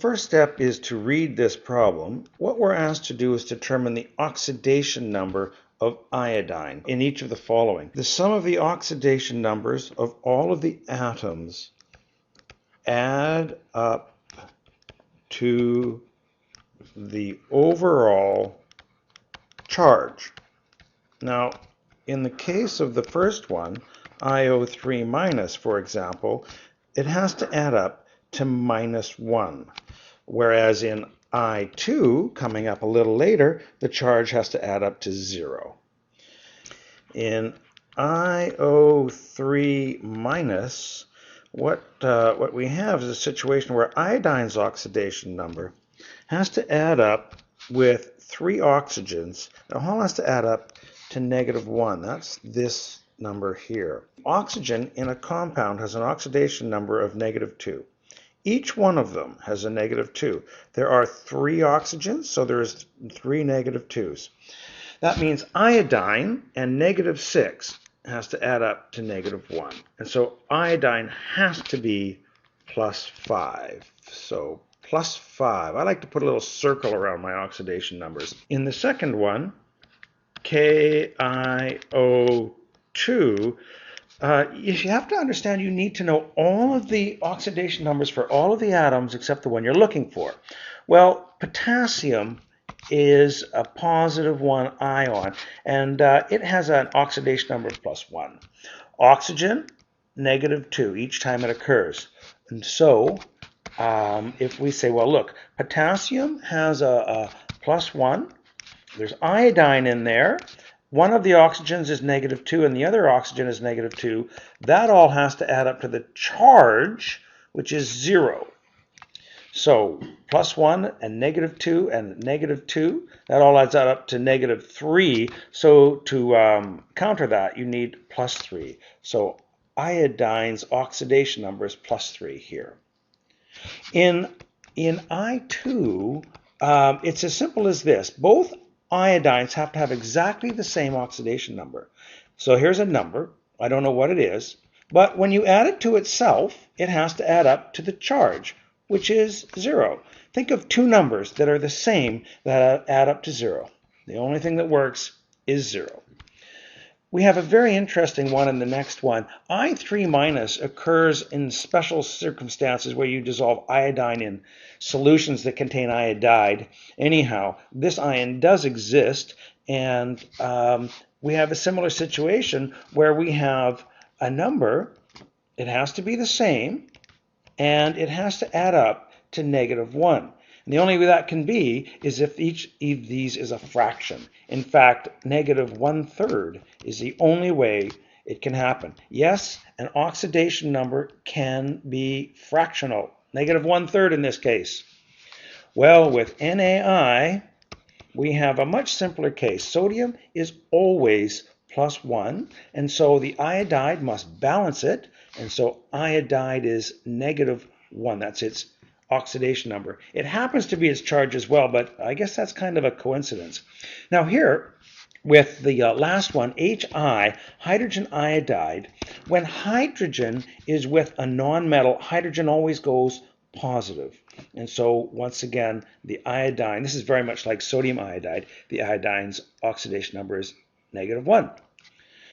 first step is to read this problem. What we're asked to do is determine the oxidation number of iodine in each of the following. The sum of the oxidation numbers of all of the atoms add up to the overall charge. Now, in the case of the first one, IO3 minus, for example, it has to add up to -1, whereas in I2, coming up a little later, the charge has to add up to 0. In IO3 minus, what we have is a situation where iodine's oxidation number has to add up with 3 oxygens. It all has to add up to -1. That's this number here. Oxygen in a compound has an oxidation number of -2. Each one of them has a -2. There are 3 oxygens, so there's 3 -2s. That means iodine and -6 has to add up to -1. And so iodine has to be +5. So +5. I like to put a little circle around my oxidation numbers. In the second one, KiO2, you have to understand you need to know all of the oxidation numbers for all of the atoms except the one you're looking for. Well, potassium is a +1 ion, and it has an oxidation number of +1. Oxygen, -2 each time it occurs. And so if we say, well, look, potassium has a +1. There's iodine in there. One of the oxygens is -2 and the other oxygen is -2. That all has to add up to the charge, which is 0. So +1 and -2 and -2, that all adds up to -3. So to counter that, you need +3. So iodine's oxidation number is +3 here. In I2, it's as simple as this. Both iodines have to have exactly the same oxidation number. So here's a number. I don't know what it is. But when you add it to itself, it has to add up to the charge, which is 0. Think of 2 numbers that are the same that add up to 0. The only thing that works is 0. We have a very interesting one in the next one. I3 minus occurs in special circumstances where you dissolve iodine in solutions that contain iodide. Anyhow, this ion does exist, and we have a similar situation where we have a number. It has to be the same, and it has to add up to -1. And the only way that can be is if each of these is a fraction. In fact, -1/3 is the only way it can happen. Yes, an oxidation number can be fractional, -1/3 in this case. Well, with NaI, we have a much simpler case. Sodium is always +1, and so the iodide must balance it, and so iodide is -1. That's its oxidation number. It happens to be its charge as well, but I guess that's kind of a coincidence. Now here, with the last one, Hi, hydrogen iodide, when hydrogen is with a nonmetal, hydrogen always goes positive. And so once again, the iodine, this is very much like sodium iodide, the iodine's oxidation number is -1.